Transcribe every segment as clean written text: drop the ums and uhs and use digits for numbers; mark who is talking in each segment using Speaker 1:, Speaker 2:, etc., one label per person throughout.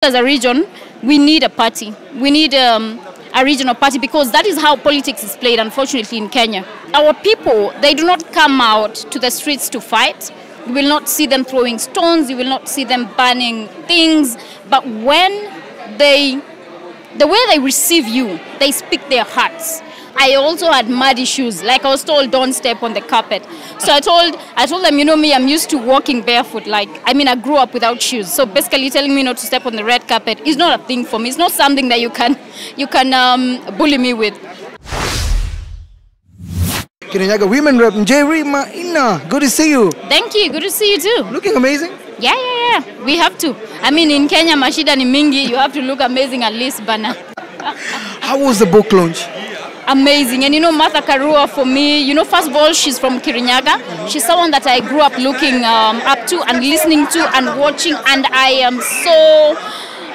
Speaker 1: As a region, we need a party. We need a regional party because that is how politics is played, unfortunately, in Kenya. Our people, they do not come out to the streets to fight. You will not see them throwing stones. You will not see them burning things. But when the way they receive you, they speak their hearts. I also had mud issues. Like I was told, don't step on the carpet. So I told them, you know me, I'm used to walking barefoot. I grew up without shoes. So basically telling me not to step on the red carpet is not a thing for me. It's not something that you can bully me with.
Speaker 2: Kirinyaga Women Rep Njeri, Maina, good to see you.
Speaker 1: Thank you, good to see you too.
Speaker 2: Looking amazing.
Speaker 1: Yeah. We have to. In Kenya, mashida ni mingi, you have to look amazing at least, bana.
Speaker 2: How was the book launch?
Speaker 1: Amazing. And Martha Karua, for me, first of all, she's from Kirinyaga. She's someone that I grew up looking up to and listening to and watching, and I am so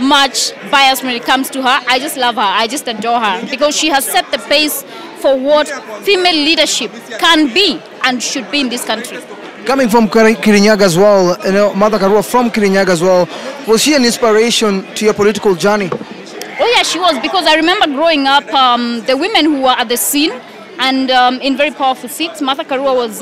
Speaker 1: much biased when it comes to her. I just love her. I just adore her because she has set the pace for what female leadership can be and should be in this country.
Speaker 2: Coming from Kirinyaga as well, Martha Karua from Kirinyaga as well, was she an inspiration to your political journey?
Speaker 1: Oh yeah, she was, because I remember growing up, the women who were at the scene and in very powerful seats. Martha Karua was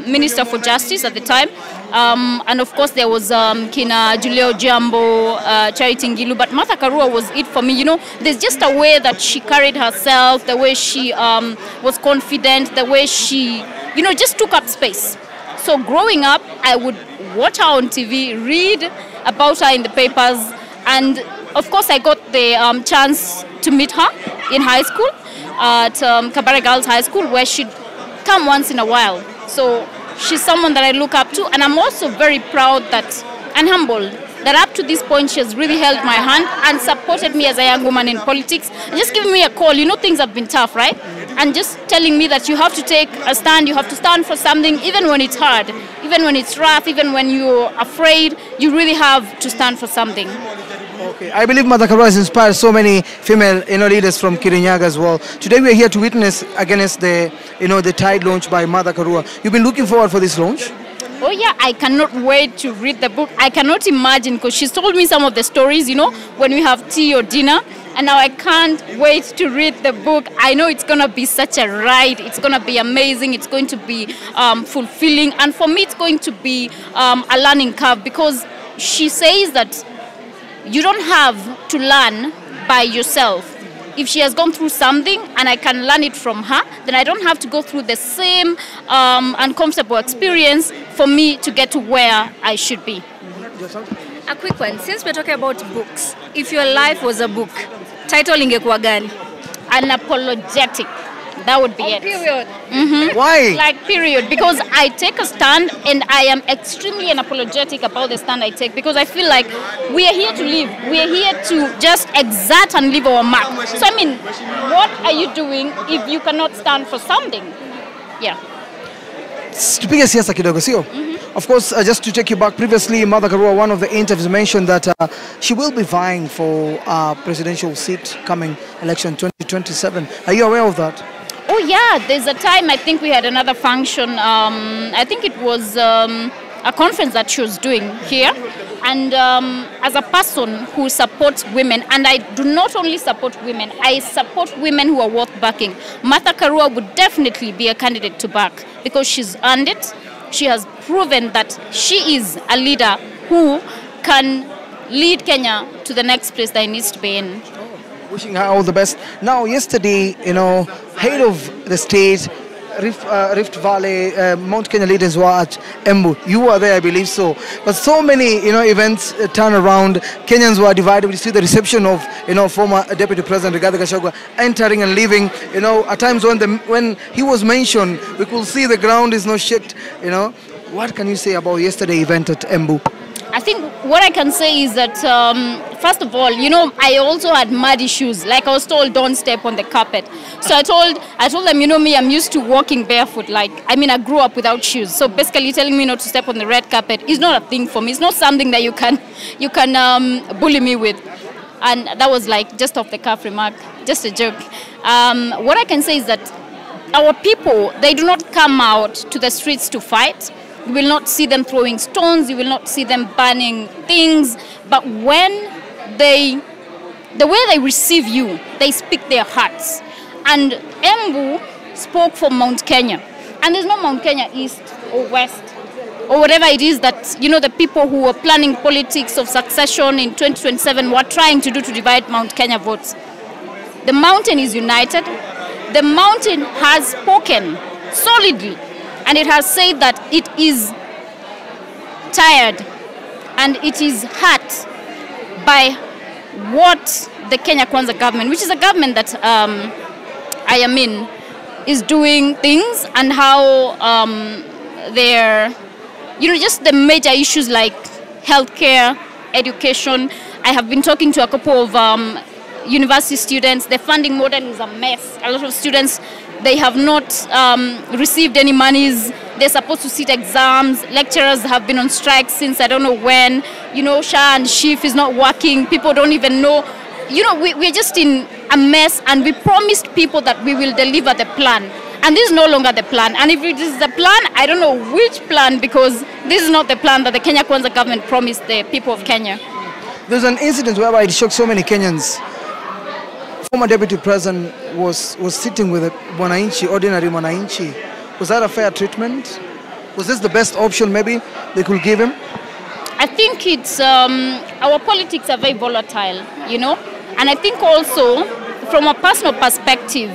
Speaker 1: Minister for Justice at the time, and of course there was Kina Julio Jambo, Charity Ngilu, but Martha Karua was it for me. There's just a way that she carried herself, the way she was confident, the way she, just took up space. So growing up, I would watch her on TV, read about her in the papers, and of course, I got the chance to meet her in high school at Kabare Girls High School, where she'd come once in a while. So she's someone that I look up to, and I'm also very proud and humbled that up to this point she has really held my hand and supported me as a young woman in politics, and just giving me a call. Things have been tough, right? And just telling me that you have to take a stand, you have to stand for something, even when it's hard, even when it's rough, even when you're afraid, you really have to stand for something.
Speaker 2: Okay, I believe Martha Karua has inspired so many female leaders from Kirinyaga as well. Today we are here to witness against the Tide launch by Martha Karua. You've been looking forward for this launch?
Speaker 1: Oh yeah, I cannot wait to read the book. I cannot imagine, because she's told me some of the stories, when we have tea or dinner, and now I can't wait to read the book. I know it's going to be such a ride. It's going to be amazing. It's going to be fulfilling, and for me it's going to be a learning curve, because she says that you don't have to learn by yourself. If she has gone through something and I can learn it from her, then I don't have to go through the same uncomfortable experience for me to get to where I should be.
Speaker 3: A quick one. Since we're talking about books, if your life was a book, title ingekuwa gani?
Speaker 1: Unapologetic. That would be it.
Speaker 3: Period.
Speaker 1: Mm-hmm.
Speaker 2: Why?
Speaker 1: Period. Because I take a stand, and I am extremely unapologetic about the stand I take, because I feel like we are here to live. We are here to just exert and leave our mark. So what are you doing if you cannot stand for something? Yeah.
Speaker 2: Tupige siasa kidogo, sio? Of course, just to take you back, previously Martha Karua, one of the interviews, mentioned that she will be vying for a presidential seat coming election 2027. Are you aware of that?
Speaker 1: Oh yeah, there's a time I think we had another function. I think it was a conference that she was doing here. And as a person who supports women, and I do not only support women, I support women who are worth backing. Martha Karua would definitely be a candidate to back, because she's earned it. She has proven that she is a leader who can lead Kenya to the next place that it needs to be in.
Speaker 2: Wishing her all the best. Now, yesterday, head of the state, Rift Valley, Mount Kenya leaders were at Embu. You were there, I believe so. But so many, events turn around. Kenyans were divided. We see the reception of, former Deputy President Rigathi Gachagua entering and leaving. At times when he was mentioned, we could see the ground is not shaken. What can you say about yesterday event at Embu?
Speaker 1: I think what I can say is that, first of all, I also had mud issues. Like I was told, don't step on the carpet. So I told them, me, I'm used to walking barefoot. I grew up without shoes. So basically telling me not to step on the red carpet is not a thing for me. It's not something that you can bully me with. And that was just off the cuff remark, just a joke. What I can say is that our people, they do not come out to the streets to fight. You will not see them throwing stones. You will not see them burning things. But when the way they receive you, they speak their hearts. And Embu spoke for Mount Kenya. And there's no Mount Kenya East or West or whatever it is that, you know, the people who were planning politics of succession in 2027 were trying to do to divide Mount Kenya votes. The mountain is united. The mountain has spoken solidly, and it has said that it is tired and it is hurt by what the Kenya Kwanza government, which is a government that I am in, is doing things, and how they're, you know, just the major issues like healthcare, education. I have been talking to a couple of university students. The funding model is a mess. A lot of students, they have not received any monies. They're supposed to sit exams. Lecturers have been on strike since I don't know when. You know, SHA and SHIF is not working. People don't even know. You know, we're just in a mess, and we promised people that we will deliver the plan. And this is no longer the plan. And if it is the plan, I don't know which plan, because this is not the plan that the Kenya Kwanza government promised the people of Kenya.
Speaker 2: There's an incident whereby it shocked so many Kenyans. Former Deputy President was sitting with a Mwananchi, ordinary Mwananchi. Was that a fair treatment? Was this the best option maybe they could give him?
Speaker 1: I think it's, our politics are very volatile, you know. And I think also, from a personal perspective,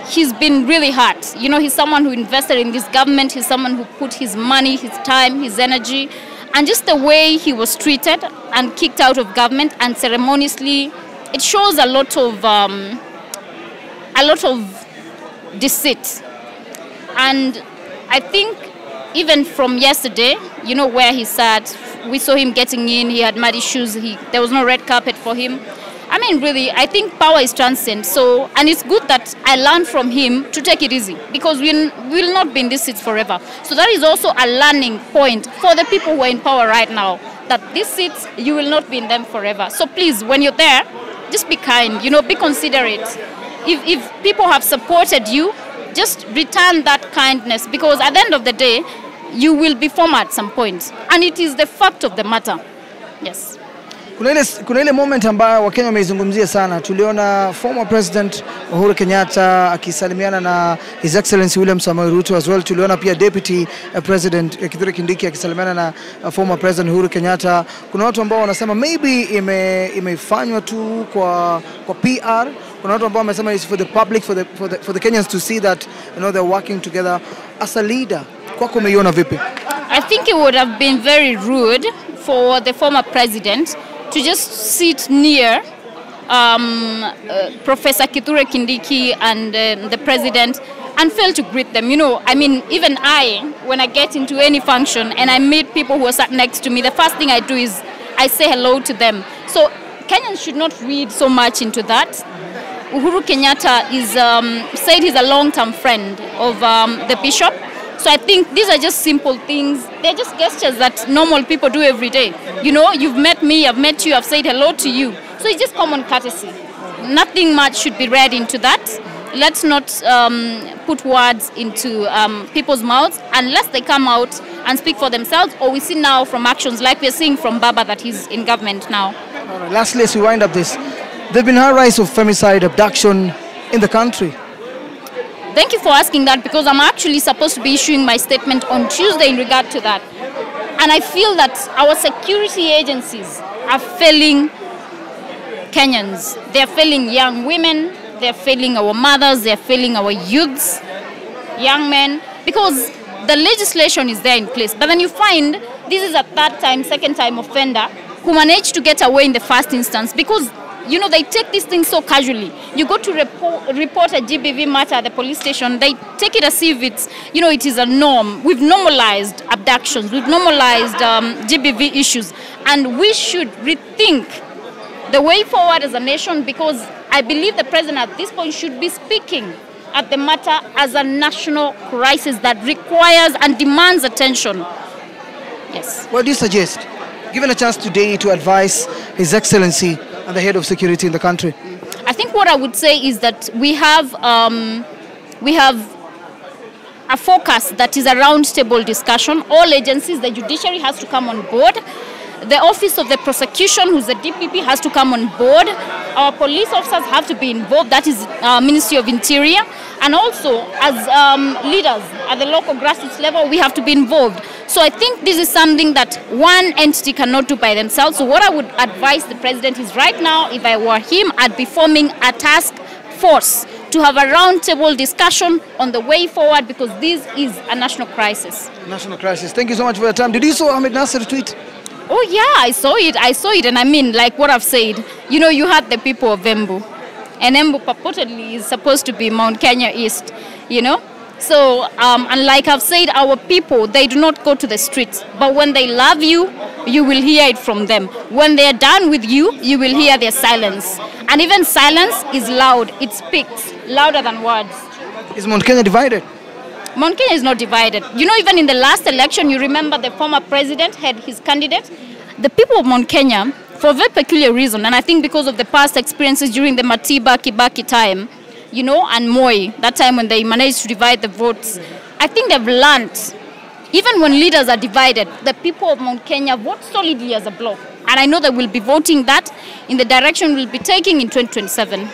Speaker 1: he's been really hurt. You know, he's someone who invested in this government. He's someone who put his money, his time, his energy. And just the way he was treated and kicked out of government and ceremoniously, it shows a lot of deceit. And I think even from yesterday, you know, where he sat, we saw him getting in, he had muddy shoes, there was no red carpet for him. I mean, really, I think power is transcend. So, and it's good that I learned from him to take it easy, because we will not be in this seat forever. So that is also a learning point for the people who are in power right now, that these seats, you will not be in them forever. So please, when you're there, just be kind, you know, be considerate. If people have supported you, just return that kindness, because at the end of the day, you will be former at some point. And it is the fact of the matter. Yes.
Speaker 2: Kuna ile moment ambayo Wakenya wameizungumzia sana. Tuliona former President Uhuru Kenyatta akisalimiana na His Excellency William Samoei Ruto as well. Tuliona pia Deputy President Kithure Kindiki akisalimiana na former President Uhuru Kenyatta. Kuna watu ambao wanasema maybe imefanywa tu kwa PR. Kuna watu ambao wamesema it's for the public, for the Kenyans to see that, you know, they're working together. As a leader, kwako umeiona vipi?
Speaker 1: I think it would have been very rude for the former president to just sit near Professor Kithure Kindiki and the president and fail to greet them. You know, I mean, even when I get into any function and I meet people who are sat next to me, the first thing I do is I say hello to them. So Kenyans should not read so much into that. Uhuru Kenyatta is said he's a long-term friend of the bishop. So I think these are just simple things. They're just gestures that normal people do every day. You know, you've met me, I've met you, I've said hello to you. So it's just common courtesy. Nothing much should be read into that. Let's not put words into people's mouths unless they come out and speak for themselves, or we see now from actions like we're seeing from Baba that he's in government now.
Speaker 2: All right, lastly, as we wind up this, there's been a rise of femicide, abduction in the country.
Speaker 1: Thank you for asking that, because I'm actually supposed to be issuing my statement on Tuesday in regard to that. And I feel that our security agencies are failing Kenyans. They're failing young women, they're failing our mothers, they're failing our youths, young men, because the legislation is there in place. But then you find this is a third time, second time offender who managed to get away in the first instance, because you know, they take these things so casually. You go to report a GBV matter at the police station, they take it as if it's, you know, it is a norm. We've normalized abductions, we've normalized GBV issues, and we should rethink the way forward as a nation, because I believe the president at this point should be speaking at the matter as a national crisis that requires and demands attention. Yes.
Speaker 2: What do you suggest? Given a chance today to advise His Excellency and the head of security in the country?
Speaker 1: I think what I would say is that we have a focus that is a roundtable discussion. All agencies, the judiciary has to come on board. The Office of the Prosecution, who's the DPP, has to come on board. Our police officers have to be involved. That is Ministry of Interior. And also, as leaders at the local grassroots level, we have to be involved. So I think this is something that one entity cannot do by themselves. So what I would advise the president is right now, if I were him, I'd be forming a task force to have a roundtable discussion on the way forward, because this is a national crisis.
Speaker 2: National crisis. Thank you so much for your time. Did you saw Ahmed Nasser's tweet?
Speaker 1: Oh yeah, I saw it, and I mean, like what I've said, you know, you had the people of Embu, and Embu purportedly is supposed to be Mount Kenya East, you know. So, and like I've said, our people, they do not go to the streets, but when they love you, you will hear it from them. When they are done with you, you will hear their silence. And even silence is loud. It speaks louder than words.
Speaker 2: Is Mount Kenya divided?
Speaker 1: Mount Kenya is not divided. You know, even in the last election, you remember the former president had his candidate. The people of Mount Kenya, for a very peculiar reason, and I think because of the past experiences during the Matiba, Kibaki time, you know, and Moi, that time when they managed to divide the votes, I think they've learned, even when leaders are divided, the people of Mount Kenya vote solidly as a bloc. And I know they will be voting that in the direction we'll be taking in 2027.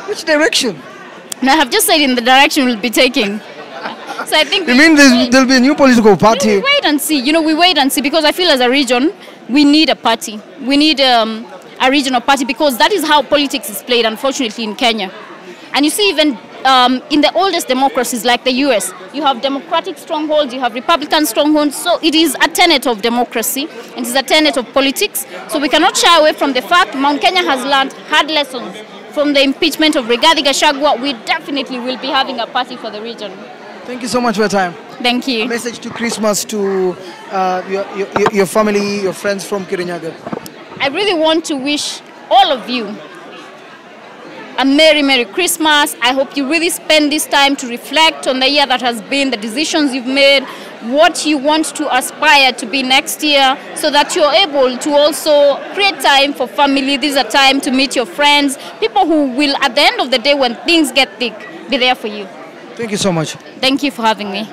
Speaker 2: Which direction?
Speaker 1: No, I have just said in the direction we'll be taking. So I think...
Speaker 2: You mean there'll be a new political party?
Speaker 1: We wait and see. You know, we wait and see, because I feel as a region, we need a party. We need a regional party, because that is how politics is played, unfortunately, in Kenya. And you see, even in the oldest democracies like the US, you have democratic strongholds, you have Republican strongholds. So it is a tenet of democracy, and it is a tenet of politics. So we cannot shy away from the fact Mount Kenya has learned hard lessons from the impeachment of Rigathi Gachagua. We definitely will be having a party for the region.
Speaker 2: Thank you so much for your time.
Speaker 1: Thank you.
Speaker 2: A message to Christmas to your family, your friends from Kirinyaga.
Speaker 1: I really want to wish all of you a Merry, Merry Christmas. I hope you really spend this time to reflect on the year that has been, the decisions you've made, what you want to aspire to be next year, so that you're able to also create time for family. This is a time to meet your friends, people who will, at the end of the day, when things get thick, be there for you.
Speaker 2: Thank you so much.
Speaker 1: Thank you for having me.